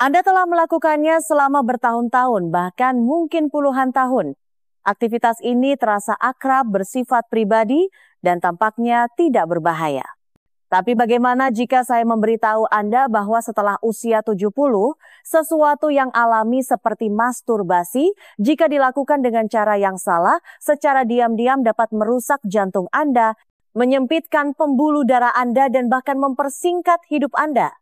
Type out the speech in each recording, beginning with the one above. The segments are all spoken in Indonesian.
Anda telah melakukannya selama bertahun-tahun, bahkan mungkin puluhan tahun. Aktivitas ini terasa akrab, bersifat pribadi, dan tampaknya tidak berbahaya. Tapi bagaimana jika saya memberitahu Anda bahwa setelah usia 70, sesuatu yang alami seperti masturbasi, jika dilakukan dengan cara yang salah, secara diam-diam dapat merusak jantung Anda, menyempitkan pembuluh darah Anda, dan bahkan mempersingkat hidup Anda.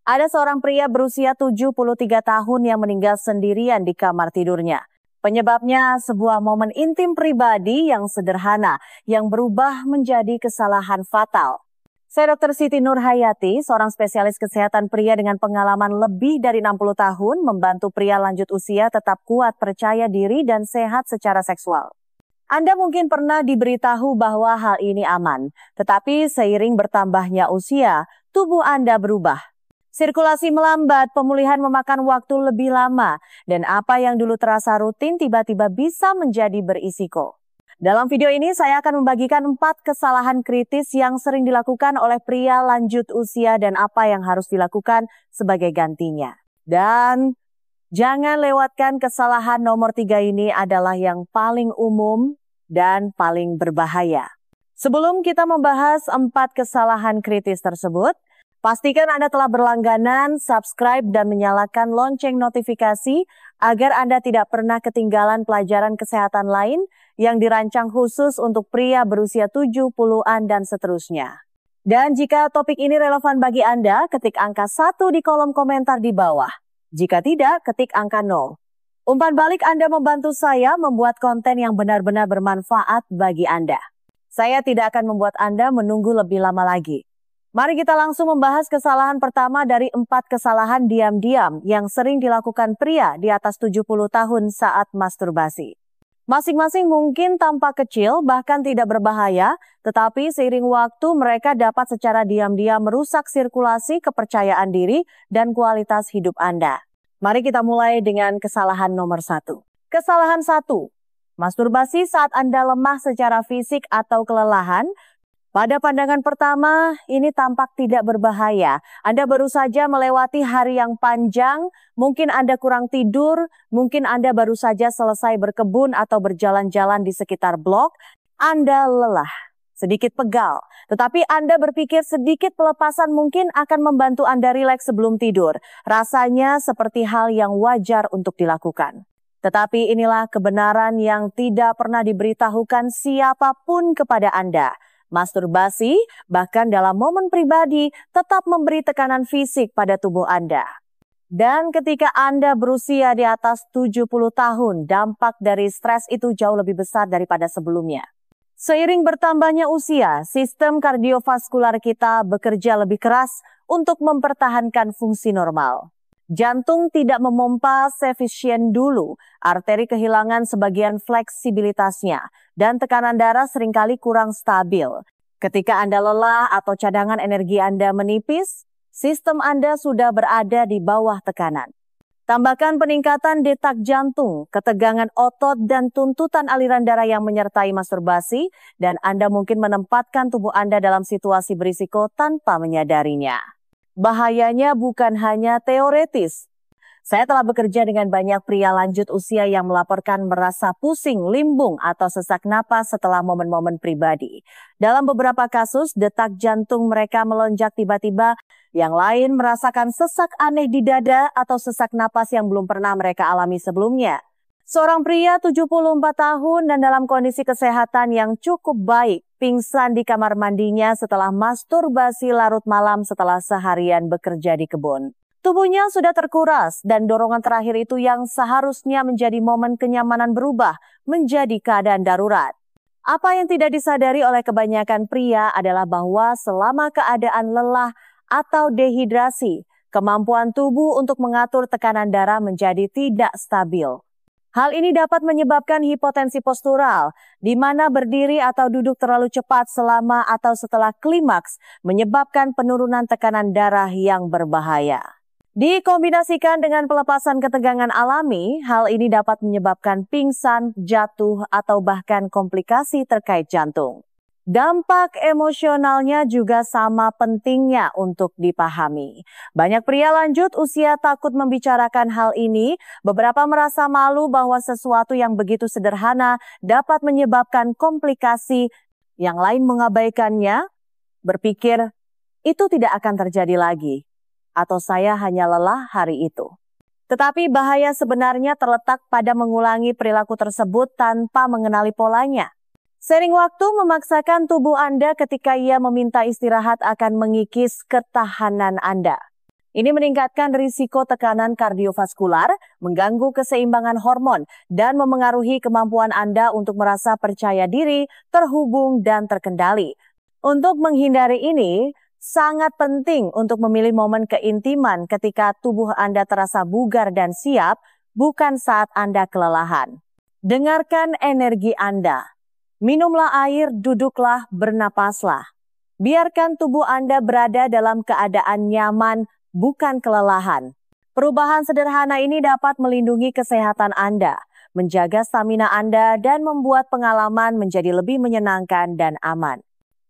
Ada seorang pria berusia 73 tahun yang meninggal sendirian di kamar tidurnya. Penyebabnya sebuah momen intim pribadi yang sederhana yang berubah menjadi kesalahan fatal. Saya Dr. Siti Nurhayati, seorang spesialis kesehatan pria dengan pengalaman lebih dari 60 tahun, membantu pria lanjut usia tetap kuat, percaya diri, dan sehat secara seksual. Anda mungkin pernah diberitahu bahwa hal ini aman, tetapi seiring bertambahnya usia, tubuh Anda berubah. Sirkulasi melambat, pemulihan memakan waktu lebih lama, dan apa yang dulu terasa rutin tiba-tiba bisa menjadi berisiko. Dalam video ini saya akan membagikan 4 kesalahan kritis yang sering dilakukan oleh pria lanjut usia dan apa yang harus dilakukan sebagai gantinya. Dan jangan lewatkan kesalahan nomor 3 ini adalah yang paling umum dan paling berbahaya. Sebelum kita membahas 4 kesalahan kritis tersebut, pastikan Anda telah berlangganan, subscribe, dan menyalakan lonceng notifikasi agar Anda tidak pernah ketinggalan pelajaran kesehatan lain yang dirancang khusus untuk pria berusia 70-an dan seterusnya. Dan jika topik ini relevan bagi Anda, ketik angka 1 di kolom komentar di bawah. Jika tidak, ketik angka 0. Umpan balik Anda membantu saya membuat konten yang benar-benar bermanfaat bagi Anda. Saya tidak akan membuat Anda menunggu lebih lama lagi. Mari kita langsung membahas kesalahan pertama dari 4 kesalahan diam-diam yang sering dilakukan pria di atas 70 tahun saat masturbasi. Masing-masing mungkin tampak kecil, bahkan tidak berbahaya, tetapi seiring waktu mereka dapat secara diam-diam merusak sirkulasi, kepercayaan diri, dan kualitas hidup Anda. Mari kita mulai dengan kesalahan nomor 1. Kesalahan 1. Masturbasi saat Anda lemah secara fisik atau kelelahan. Pada pandangan pertama, ini tampak tidak berbahaya. Anda baru saja melewati hari yang panjang, mungkin Anda kurang tidur, mungkin Anda baru saja selesai berkebun atau berjalan-jalan di sekitar blok. Anda lelah, sedikit pegal, tetapi Anda berpikir sedikit pelepasan mungkin akan membantu Anda rileks sebelum tidur. Rasanya seperti hal yang wajar untuk dilakukan. Tetapi inilah kebenaran yang tidak pernah diberitahukan siapapun kepada Anda. Masturbasi, bahkan dalam momen pribadi, tetap memberi tekanan fisik pada tubuh Anda. Dan ketika Anda berusia di atas 70 tahun, dampak dari stres itu jauh lebih besar daripada sebelumnya. Seiring bertambahnya usia, sistem kardiovaskular kita bekerja lebih keras untuk mempertahankan fungsi normal. Jantung tidak memompa seefisien dulu, arteri kehilangan sebagian fleksibilitasnya, dan tekanan darah seringkali kurang stabil. Ketika Anda lelah atau cadangan energi Anda menipis, sistem Anda sudah berada di bawah tekanan. Tambahkan peningkatan detak jantung, ketegangan otot, dan tuntutan aliran darah yang menyertai masturbasi, dan Anda mungkin menempatkan tubuh Anda dalam situasi berisiko tanpa menyadarinya. Bahayanya bukan hanya teoretis. Saya telah bekerja dengan banyak pria lanjut usia yang melaporkan merasa pusing, limbung, atau sesak napas setelah momen-momen pribadi. Dalam beberapa kasus, detak jantung mereka melonjak tiba-tiba, yang lain merasakan sesak aneh di dada atau sesak napas yang belum pernah mereka alami sebelumnya. Seorang pria 74 tahun dan dalam kondisi kesehatan yang cukup baik, pingsan di kamar mandinya setelah masturbasi larut malam setelah seharian bekerja di kebun. Tubuhnya sudah terkuras dan dorongan terakhir itu yang seharusnya menjadi momen kenyamanan berubah menjadi keadaan darurat. Apa yang tidak disadari oleh kebanyakan pria adalah bahwa selama keadaan lelah atau dehidrasi, kemampuan tubuh untuk mengatur tekanan darah menjadi tidak stabil. Hal ini dapat menyebabkan hipotensi postural, di mana berdiri atau duduk terlalu cepat selama atau setelah klimaks menyebabkan penurunan tekanan darah yang berbahaya. Dikombinasikan dengan pelepasan ketegangan alami, hal ini dapat menyebabkan pingsan, jatuh, atau bahkan komplikasi terkait jantung. Dampak emosionalnya juga sama pentingnya untuk dipahami. Banyak pria lanjut usia takut membicarakan hal ini. Beberapa merasa malu bahwa sesuatu yang begitu sederhana dapat menyebabkan komplikasi. Yang lain mengabaikannya, berpikir itu tidak akan terjadi lagi, atau saya hanya lelah hari itu. Tetapi bahaya sebenarnya terletak pada mengulangi perilaku tersebut tanpa mengenali polanya. Sering waktu memaksakan tubuh Anda ketika ia meminta istirahat akan mengikis ketahanan Anda. Ini meningkatkan risiko tekanan kardiovaskular, mengganggu keseimbangan hormon, dan memengaruhi kemampuan Anda untuk merasa percaya diri, terhubung, dan terkendali. Untuk menghindari ini, sangat penting untuk memilih momen keintiman ketika tubuh Anda terasa bugar dan siap, bukan saat Anda kelelahan. Dengarkan energi Anda. Minumlah air, duduklah, bernapaslah. Biarkan tubuh Anda berada dalam keadaan nyaman, bukan kelelahan. Perubahan sederhana ini dapat melindungi kesehatan Anda, menjaga stamina Anda, dan membuat pengalaman menjadi lebih menyenangkan dan aman.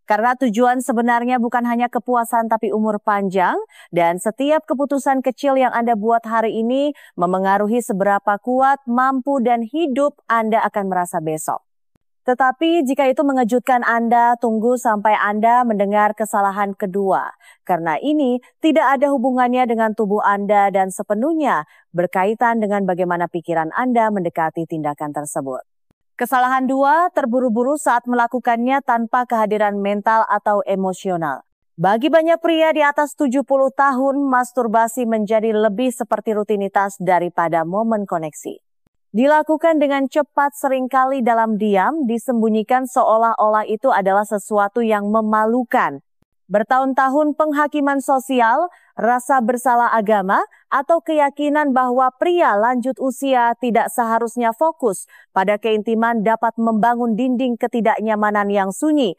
Karena tujuan sebenarnya bukan hanya kepuasan tapi umur panjang, dan setiap keputusan kecil yang Anda buat hari ini memengaruhi seberapa kuat, mampu, dan hidup Anda akan merasa besok. Tetapi jika itu mengejutkan Anda, tunggu sampai Anda mendengar kesalahan kedua. Karena ini tidak ada hubungannya dengan tubuh Anda dan sepenuhnya berkaitan dengan bagaimana pikiran Anda mendekati tindakan tersebut. Kesalahan dua, terburu-buru saat melakukannya tanpa kehadiran mental atau emosional. Bagi banyak pria di atas 70 tahun, masturbasi menjadi lebih seperti rutinitas daripada momen koneksi. Dilakukan dengan cepat seringkali dalam diam, disembunyikan seolah-olah itu adalah sesuatu yang memalukan. Bertahun-tahun penghakiman sosial, rasa bersalah agama, atau keyakinan bahwa pria lanjut usia tidak seharusnya fokus pada keintiman dapat membangun dinding ketidaknyamanan yang sunyi.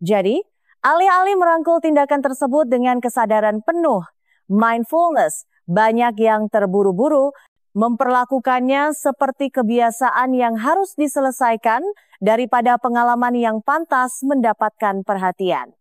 Jadi, alih-alih merangkul tindakan tersebut dengan kesadaran penuh, mindfulness, banyak yang terburu-buru, memperlakukannya seperti kebiasaan yang harus diselesaikan daripada pengalaman yang pantas mendapatkan perhatian.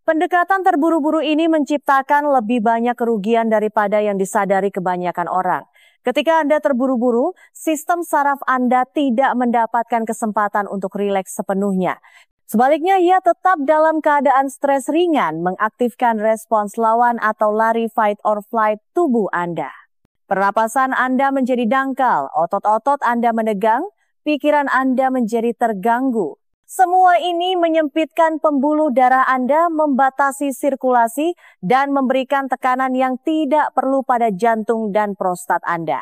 Pendekatan terburu-buru ini menciptakan lebih banyak kerugian daripada yang disadari kebanyakan orang. Ketika Anda terburu-buru, sistem saraf Anda tidak mendapatkan kesempatan untuk rileks sepenuhnya. Sebaliknya, ia tetap dalam keadaan stres ringan, mengaktifkan respons lawan atau lari fight or flight tubuh Anda. Pernapasan Anda menjadi dangkal, otot-otot Anda menegang, pikiran Anda menjadi terganggu. Semua ini menyempitkan pembuluh darah Anda, membatasi sirkulasi, dan memberikan tekanan yang tidak perlu pada jantung dan prostat Anda.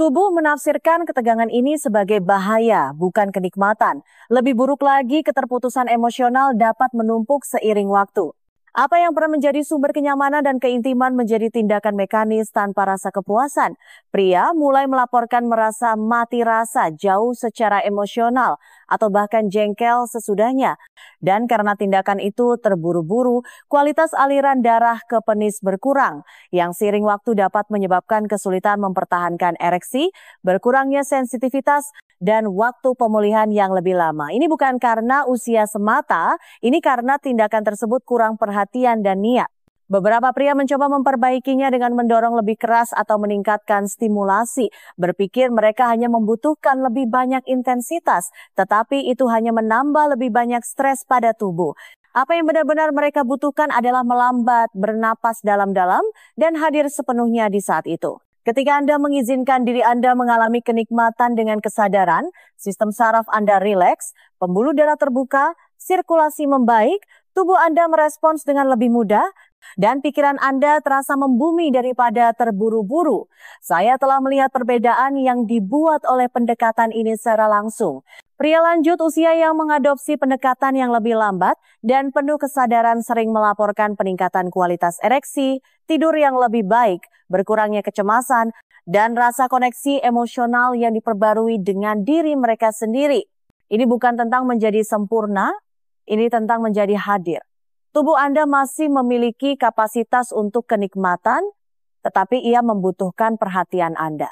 Tubuh menafsirkan ketegangan ini sebagai bahaya, bukan kenikmatan. Lebih buruk lagi, keterputusan emosional dapat menumpuk seiring waktu. Apa yang pernah menjadi sumber kenyamanan dan keintiman menjadi tindakan mekanis tanpa rasa kepuasan. Pria mulai melaporkan merasa mati rasa, jauh secara emosional, atau bahkan jengkel sesudahnya. Dan karena tindakan itu terburu-buru, kualitas aliran darah ke penis berkurang, yang seiring waktu dapat menyebabkan kesulitan mempertahankan ereksi, berkurangnya sensitivitas, dan waktu pemulihan yang lebih lama. Ini bukan karena usia semata, ini karena tindakan tersebut kurang perhatian dan niat. Beberapa pria mencoba memperbaikinya dengan mendorong lebih keras atau meningkatkan stimulasi. Berpikir mereka hanya membutuhkan lebih banyak intensitas, tetapi itu hanya menambah lebih banyak stres pada tubuh. Apa yang benar-benar mereka butuhkan adalah melambat, bernapas dalam-dalam, dan hadir sepenuhnya di saat itu. Ketika Anda mengizinkan diri Anda mengalami kenikmatan dengan kesadaran, sistem saraf Anda rileks, pembuluh darah terbuka, sirkulasi membaik, tubuh Anda merespons dengan lebih mudah, dan pikiran Anda terasa membumi daripada terburu-buru. Saya telah melihat perbedaan yang dibuat oleh pendekatan ini secara langsung. Pria lanjut usia yang mengadopsi pendekatan yang lebih lambat dan penuh kesadaran sering melaporkan peningkatan kualitas ereksi, tidur yang lebih baik, berkurangnya kecemasan, dan rasa koneksi emosional yang diperbarui dengan diri mereka sendiri. Ini bukan tentang menjadi sempurna, ini tentang menjadi hadir. Tubuh Anda masih memiliki kapasitas untuk kenikmatan, tetapi ia membutuhkan perhatian Anda,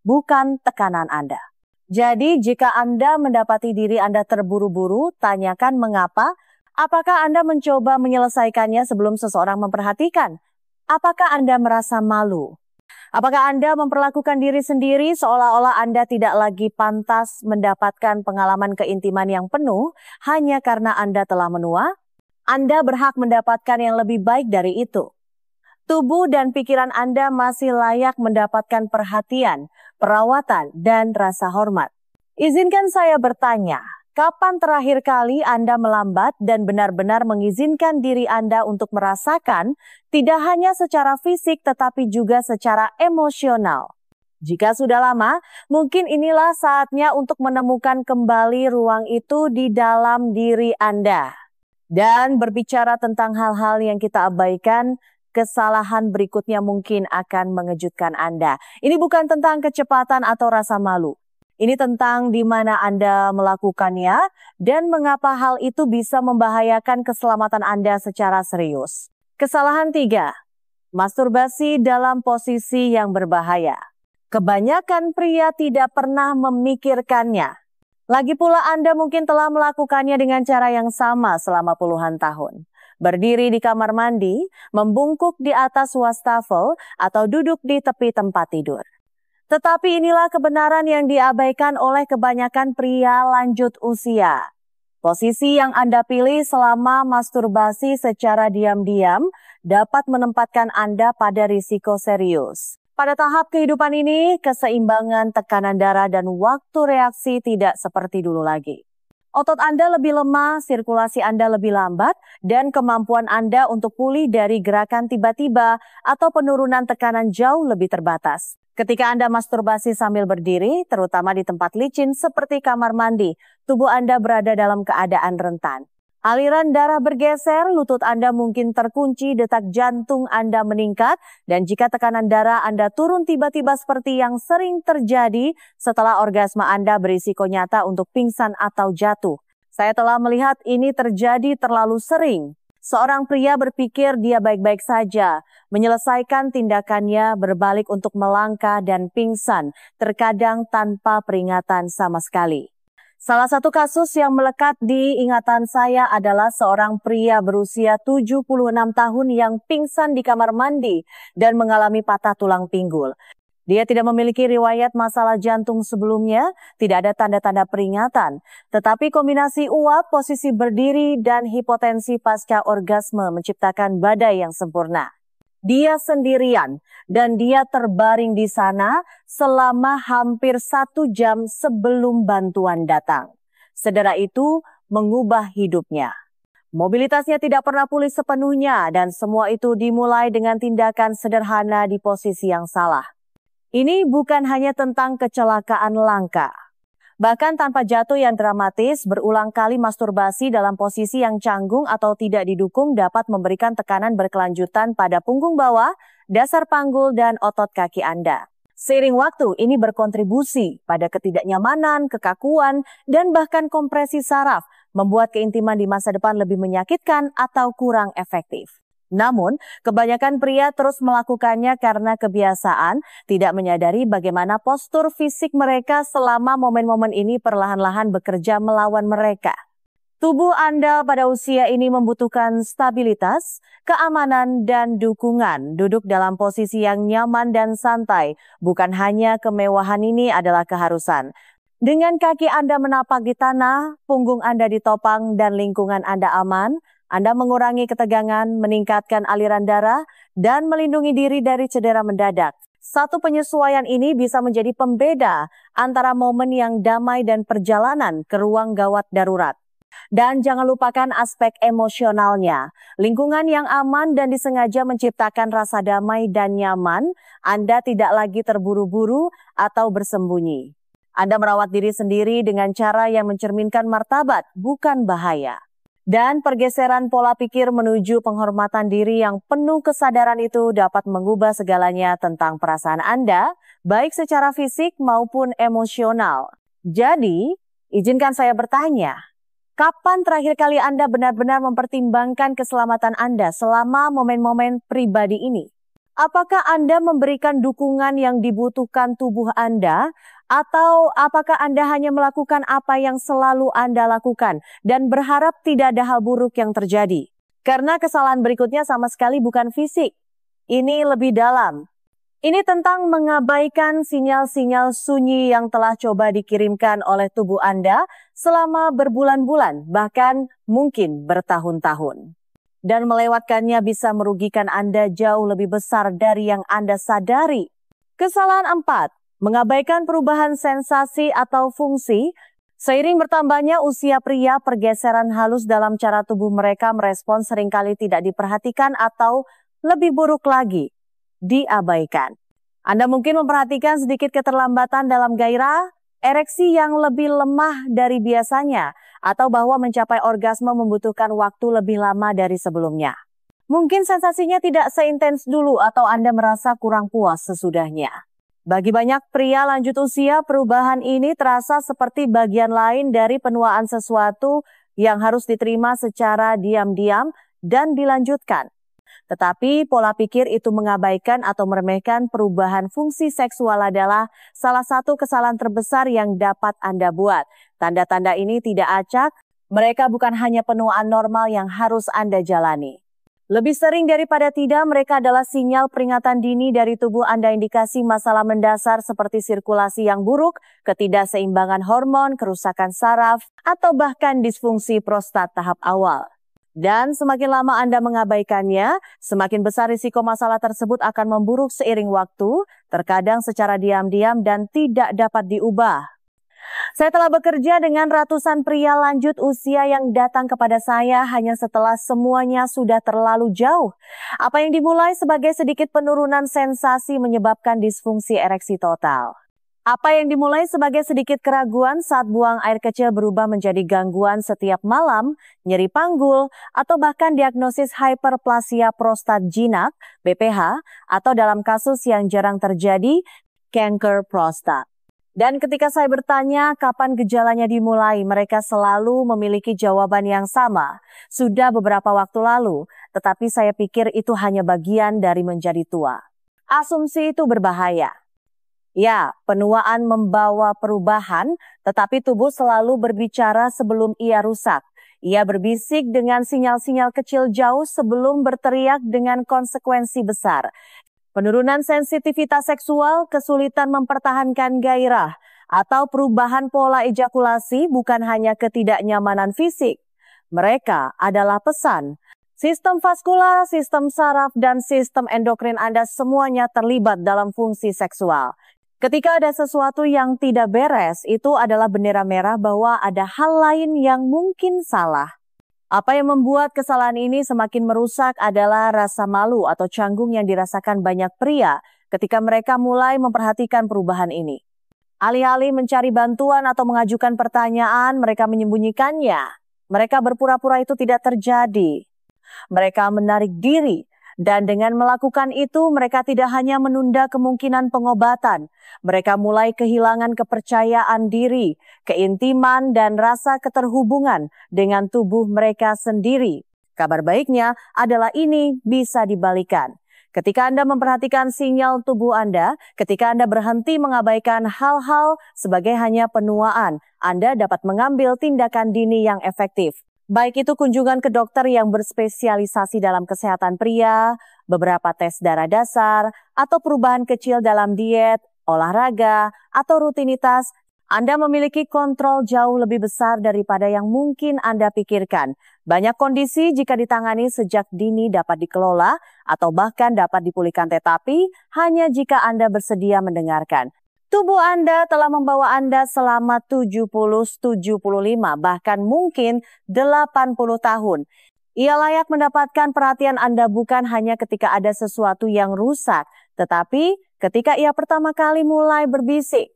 bukan tekanan Anda. Jadi jika Anda mendapati diri Anda terburu-buru, tanyakan mengapa, Apakah Anda mencoba menyelesaikannya sebelum seseorang memperhatikan? Apakah Anda merasa malu? Apakah Anda memperlakukan diri sendiri seolah-olah Anda tidak lagi pantas mendapatkan pengalaman keintiman yang penuh hanya karena Anda telah menua? Anda berhak mendapatkan yang lebih baik dari itu. Tubuh dan pikiran Anda masih layak mendapatkan perhatian, perawatan, dan rasa hormat. Izinkan saya bertanya, kapan terakhir kali Anda melambat dan benar-benar mengizinkan diri Anda untuk merasakan tidak hanya secara fisik tetapi juga secara emosional? Jika sudah lama, mungkin inilah saatnya untuk menemukan kembali ruang itu di dalam diri Anda. Dan berbicara tentang hal-hal yang kita abaikan, kesalahan berikutnya mungkin akan mengejutkan Anda. Ini bukan tentang kecepatan atau rasa malu. Ini tentang di mana Anda melakukannya dan mengapa hal itu bisa membahayakan keselamatan Anda secara serius. Kesalahan 3. Masturbasi dalam posisi yang berbahaya. Kebanyakan pria tidak pernah memikirkannya. Lagi pula Anda mungkin telah melakukannya dengan cara yang sama selama puluhan tahun. Berdiri di kamar mandi, membungkuk di atas wastafel, atau duduk di tepi tempat tidur. Tetapi inilah kebenaran yang diabaikan oleh kebanyakan pria lanjut usia. Posisi yang Anda pilih selama masturbasi secara diam-diam dapat menempatkan Anda pada risiko serius. Pada tahap kehidupan ini, keseimbangan tekanan darah dan waktu reaksi tidak seperti dulu lagi. Otot Anda lebih lemah, sirkulasi Anda lebih lambat, dan kemampuan Anda untuk pulih dari gerakan tiba-tiba atau penurunan tekanan jauh lebih terbatas. Ketika Anda masturbasi sambil berdiri, terutama di tempat licin seperti kamar mandi, tubuh Anda berada dalam keadaan rentan. Aliran darah bergeser, lutut Anda mungkin terkunci, detak jantung Anda meningkat, dan jika tekanan darah Anda turun tiba-tiba seperti yang sering terjadi setelah orgasme Anda berisiko nyata untuk pingsan atau jatuh. Saya telah melihat ini terjadi terlalu sering. Seorang pria berpikir dia baik-baik saja, menyelesaikan tindakannya berbalik untuk melangkah dan pingsan, terkadang tanpa peringatan sama sekali. Salah satu kasus yang melekat di ingatan saya adalah seorang pria berusia 76 tahun yang pingsan di kamar mandi dan mengalami patah tulang pinggul. Dia tidak memiliki riwayat masalah jantung sebelumnya, tidak ada tanda-tanda peringatan. Tetapi kombinasi uap, posisi berdiri, dan hipotensi pasca orgasme menciptakan badai yang sempurna. Dia sendirian dan dia terbaring di sana selama hampir 1 jam sebelum bantuan datang. Cedera itu mengubah hidupnya. Mobilitasnya tidak pernah pulih sepenuhnya dan semua itu dimulai dengan tindakan sederhana di posisi yang salah. Ini bukan hanya tentang kecelakaan langka. Bahkan tanpa jatuh yang dramatis, berulang kali masturbasi dalam posisi yang canggung atau tidak didukung dapat memberikan tekanan berkelanjutan pada punggung bawah, dasar panggul, dan otot kaki Anda. Seiring waktu, ini berkontribusi pada ketidaknyamanan, kekakuan, dan bahkan kompresi saraf, membuat keintiman di masa depan lebih menyakitkan atau kurang efektif. Namun, kebanyakan pria terus melakukannya karena kebiasaan, tidak menyadari bagaimana postur fisik mereka selama momen-momen ini perlahan-lahan bekerja melawan mereka. Tubuh Anda pada usia ini membutuhkan stabilitas, keamanan, dan dukungan. Duduk dalam posisi yang nyaman dan santai, bukan hanya kemewahan ini adalah keharusan. Dengan kaki Anda menapak di tanah, punggung Anda ditopang, dan lingkungan Anda aman, Anda mengurangi ketegangan, meningkatkan aliran darah, dan melindungi diri dari cedera mendadak. Satu penyesuaian ini bisa menjadi pembeda antara momen yang damai dan perjalanan ke ruang gawat darurat. Dan jangan lupakan aspek emosionalnya. Lingkungan yang aman dan disengaja menciptakan rasa damai dan nyaman, Anda tidak lagi terburu-buru atau bersembunyi. Anda merawat diri sendiri dengan cara yang mencerminkan martabat, bukan bahaya. Dan pergeseran pola pikir menuju penghormatan diri yang penuh kesadaran itu dapat mengubah segalanya tentang perasaan Anda, baik secara fisik maupun emosional. Jadi, izinkan saya bertanya, kapan terakhir kali Anda benar-benar mempertimbangkan keselamatan Anda selama momen-momen pribadi ini? Apakah Anda memberikan dukungan yang dibutuhkan tubuh Anda, atau apakah Anda hanya melakukan apa yang selalu Anda lakukan dan berharap tidak ada hal buruk yang terjadi? Karena kesalahan berikutnya sama sekali bukan fisik. Ini lebih dalam. Ini tentang mengabaikan sinyal-sinyal sunyi yang telah coba dikirimkan oleh tubuh Anda selama berbulan-bulan, bahkan mungkin bertahun-tahun. Dan melewatkannya bisa merugikan Anda jauh lebih besar dari yang Anda sadari. Kesalahan 4, mengabaikan perubahan sensasi atau fungsi. Seiring bertambahnya usia pria, pergeseran halus dalam cara tubuh mereka merespon seringkali tidak diperhatikan atau lebih buruk lagi, diabaikan. Anda mungkin memperhatikan sedikit keterlambatan dalam gairah, ereksi yang lebih lemah dari biasanya, atau bahwa mencapai orgasme membutuhkan waktu lebih lama dari sebelumnya. Mungkin sensasinya tidak seintens dulu atau Anda merasa kurang puas sesudahnya. Bagi banyak pria lanjut usia, perubahan ini terasa seperti bagian lain dari penuaan sesuatu yang harus diterima secara diam-diam dan dilanjutkan. Tetapi pola pikir itu mengabaikan atau meremehkan perubahan fungsi seksual adalah salah satu kesalahan terbesar yang dapat Anda buat. Tanda-tanda ini tidak acak, mereka bukan hanya penuaan normal yang harus Anda jalani. Lebih sering daripada tidak, mereka adalah sinyal peringatan dini dari tubuh Anda, indikasi masalah mendasar seperti sirkulasi yang buruk, ketidakseimbangan hormon, kerusakan saraf, atau bahkan disfungsi prostat tahap awal. Dan semakin lama Anda mengabaikannya, semakin besar risiko masalah tersebut akan memburuk seiring waktu, terkadang secara diam-diam dan tidak dapat diubah. Saya telah bekerja dengan ratusan pria lanjut usia yang datang kepada saya hanya setelah semuanya sudah terlalu jauh. Apa yang dimulai sebagai sedikit penurunan sensasi menyebabkan disfungsi ereksi total. Apa yang dimulai sebagai sedikit keraguan saat buang air kecil berubah menjadi gangguan setiap malam, nyeri panggul, atau bahkan diagnosis hyperplasia prostat jinak, BPH, atau dalam kasus yang jarang terjadi, kanker prostat. Dan ketika saya bertanya kapan gejalanya dimulai, mereka selalu memiliki jawaban yang sama. Sudah beberapa waktu lalu, tetapi saya pikir itu hanya bagian dari menjadi tua. Asumsi itu berbahaya. Ya, penuaan membawa perubahan, tetapi tubuh selalu berbicara sebelum ia rusak. Ia berbisik dengan sinyal-sinyal kecil jauh sebelum berteriak dengan konsekuensi besar. Penurunan sensitivitas seksual, kesulitan mempertahankan gairah, atau perubahan pola ejakulasi bukan hanya ketidaknyamanan fisik. Mereka adalah pesan. Sistem vaskular, sistem saraf, dan sistem endokrin Anda semuanya terlibat dalam fungsi seksual. Ketika ada sesuatu yang tidak beres, itu adalah bendera merah bahwa ada hal lain yang mungkin salah. Apa yang membuat kesalahan ini semakin merusak adalah rasa malu atau canggung yang dirasakan banyak pria ketika mereka mulai memperhatikan perubahan ini. Alih-alih mencari bantuan atau mengajukan pertanyaan, mereka menyembunyikannya. Mereka berpura-pura itu tidak terjadi. Mereka menarik diri. Dan dengan melakukan itu, mereka tidak hanya menunda kemungkinan pengobatan. Mereka mulai kehilangan kepercayaan diri, keintiman, dan rasa keterhubungan dengan tubuh mereka sendiri. Kabar baiknya adalah ini bisa dibalikan. Ketika Anda memperhatikan sinyal tubuh Anda, ketika Anda berhenti mengabaikan hal-hal sebagai hanya penuaan, Anda dapat mengambil tindakan dini yang efektif. Baik itu kunjungan ke dokter yang berspesialisasi dalam kesehatan pria, beberapa tes darah dasar, atau perubahan kecil dalam diet, olahraga, atau rutinitas, Anda memiliki kontrol jauh lebih besar daripada yang mungkin Anda pikirkan. Banyak kondisi jika ditangani sejak dini dapat dikelola atau bahkan dapat dipulihkan, tetapi hanya jika Anda bersedia mendengarkan. Tubuh Anda telah membawa Anda selama 70, 75, bahkan mungkin 80 tahun. Ia layak mendapatkan perhatian Anda bukan hanya ketika ada sesuatu yang rusak, tetapi ketika ia pertama kali mulai berbisik.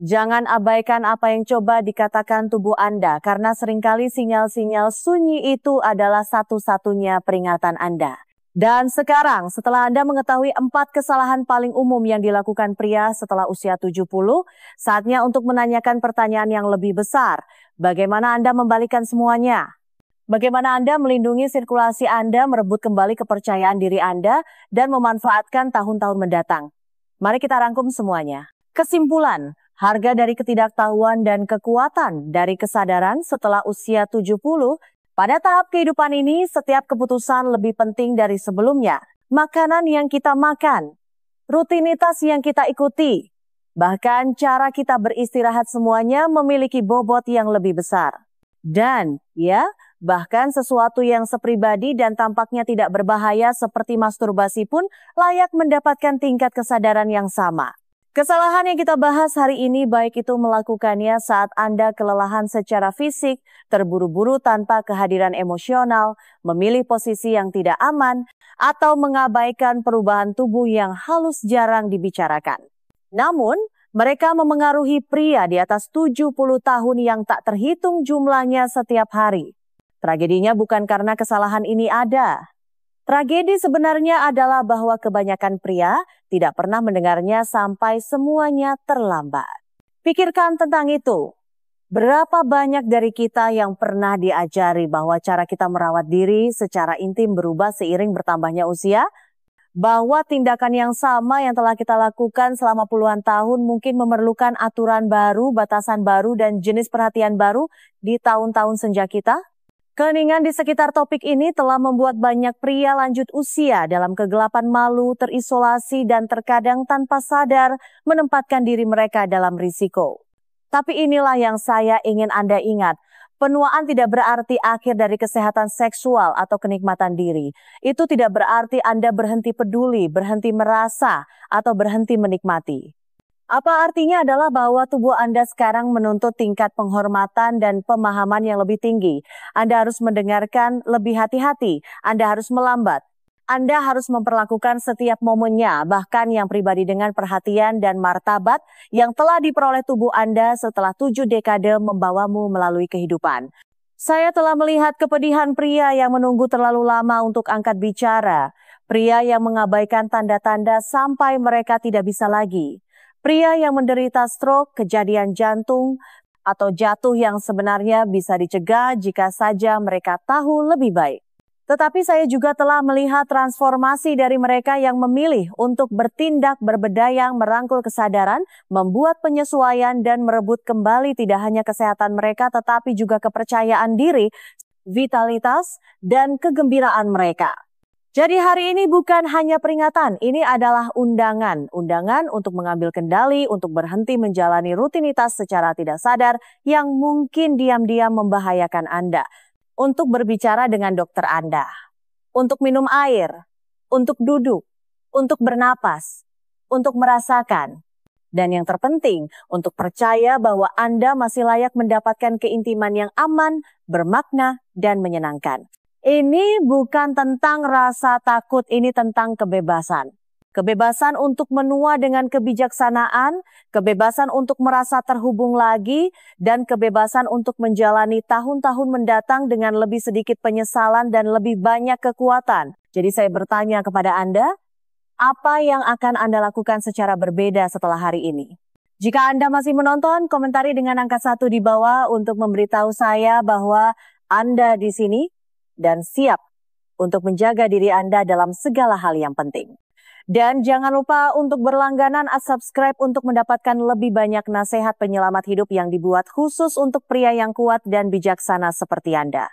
Jangan abaikan apa yang coba dikatakan tubuh Anda, karena seringkali sinyal-sinyal sunyi itu adalah satu-satunya peringatan Anda. Dan sekarang, setelah Anda mengetahui 4 kesalahan paling umum yang dilakukan pria setelah usia 70, saatnya untuk menanyakan pertanyaan yang lebih besar. Bagaimana Anda membalikan semuanya? Bagaimana Anda melindungi sirkulasi Anda, merebut kembali kepercayaan diri Anda, dan memanfaatkan tahun-tahun mendatang? Mari kita rangkum semuanya. Kesimpulan, harga dari ketidaktahuan dan kekuatan dari kesadaran setelah usia 70, pada tahap kehidupan ini setiap keputusan lebih penting dari sebelumnya. Makanan yang kita makan, rutinitas yang kita ikuti, bahkan cara kita beristirahat semuanya memiliki bobot yang lebih besar. Dan, bahkan sesuatu yang sepribadi dan tampaknya tidak berbahaya seperti masturbasi pun layak mendapatkan tingkat kesadaran yang sama. Kesalahan yang kita bahas hari ini baik itu melakukannya saat Anda kelelahan secara fisik, terburu-buru tanpa kehadiran emosional, memilih posisi yang tidak aman, atau mengabaikan perubahan tubuh yang halus jarang dibicarakan. Namun, mereka memengaruhi pria di atas 70 tahun yang tak terhitung jumlahnya setiap hari. Tragedinya bukan karena kesalahan ini ada. Tragedi sebenarnya adalah bahwa kebanyakan pria tidak pernah mendengarnya sampai semuanya terlambat. Pikirkan tentang itu. Berapa banyak dari kita yang pernah diajari bahwa cara kita merawat diri secara intim berubah seiring bertambahnya usia? Bahwa tindakan yang sama yang telah kita lakukan selama puluhan tahun mungkin memerlukan aturan baru, batasan baru, dan jenis perhatian baru di tahun-tahun senja kita? Keheningan di sekitar topik ini telah membuat banyak pria lanjut usia dalam kegelapan malu, terisolasi, dan terkadang tanpa sadar menempatkan diri mereka dalam risiko. Tapi inilah yang saya ingin Anda ingat. Penuaan tidak berarti akhir dari kesehatan seksual atau kenikmatan diri. Itu tidak berarti Anda berhenti peduli, berhenti merasa, atau berhenti menikmati. Apa artinya adalah bahwa tubuh Anda sekarang menuntut tingkat penghormatan dan pemahaman yang lebih tinggi. Anda harus mendengarkan lebih hati-hati, Anda harus melambat. Anda harus memperlakukan setiap momennya, bahkan yang pribadi dengan perhatian dan martabat yang telah diperoleh tubuh Anda setelah 7 dekade membawamu melalui kehidupan. Saya telah melihat kepedihan pria yang menunggu terlalu lama untuk angkat bicara. Pria yang mengabaikan tanda-tanda sampai mereka tidak bisa lagi. Pria yang menderita stroke, kejadian jantung, atau jatuh yang sebenarnya bisa dicegah jika saja mereka tahu lebih baik. Tetapi saya juga telah melihat transformasi dari mereka yang memilih untuk bertindak berbedayang, merangkul kesadaran, membuat penyesuaian dan merebut kembali tidak hanya kesehatan mereka tetapi juga kepercayaan diri, vitalitas, dan kegembiraan mereka. Jadi hari ini bukan hanya peringatan, ini adalah undangan. Undangan untuk mengambil kendali, untuk berhenti menjalani rutinitas secara tidak sadar yang mungkin diam-diam membahayakan Anda. Untuk berbicara dengan dokter Anda, untuk minum air, untuk duduk, untuk bernapas, untuk merasakan, dan yang terpenting, untuk percaya bahwa Anda masih layak mendapatkan keintiman yang aman, bermakna, dan menyenangkan. Ini bukan tentang rasa takut, ini tentang kebebasan. Kebebasan untuk menua dengan kebijaksanaan, kebebasan untuk merasa terhubung lagi, dan kebebasan untuk menjalani tahun-tahun mendatang dengan lebih sedikit penyesalan dan lebih banyak kekuatan. Jadi saya bertanya kepada Anda, apa yang akan Anda lakukan secara berbeda setelah hari ini? Jika Anda masih menonton, komentari dengan angka 1 di bawah untuk memberitahu saya bahwa Anda di sini dan siap untuk menjaga diri Anda dalam segala hal yang penting. Dan jangan lupa untuk berlangganan subscribe untuk mendapatkan lebih banyak nasihat penyelamat hidup yang dibuat khusus untuk pria yang kuat dan bijaksana seperti Anda.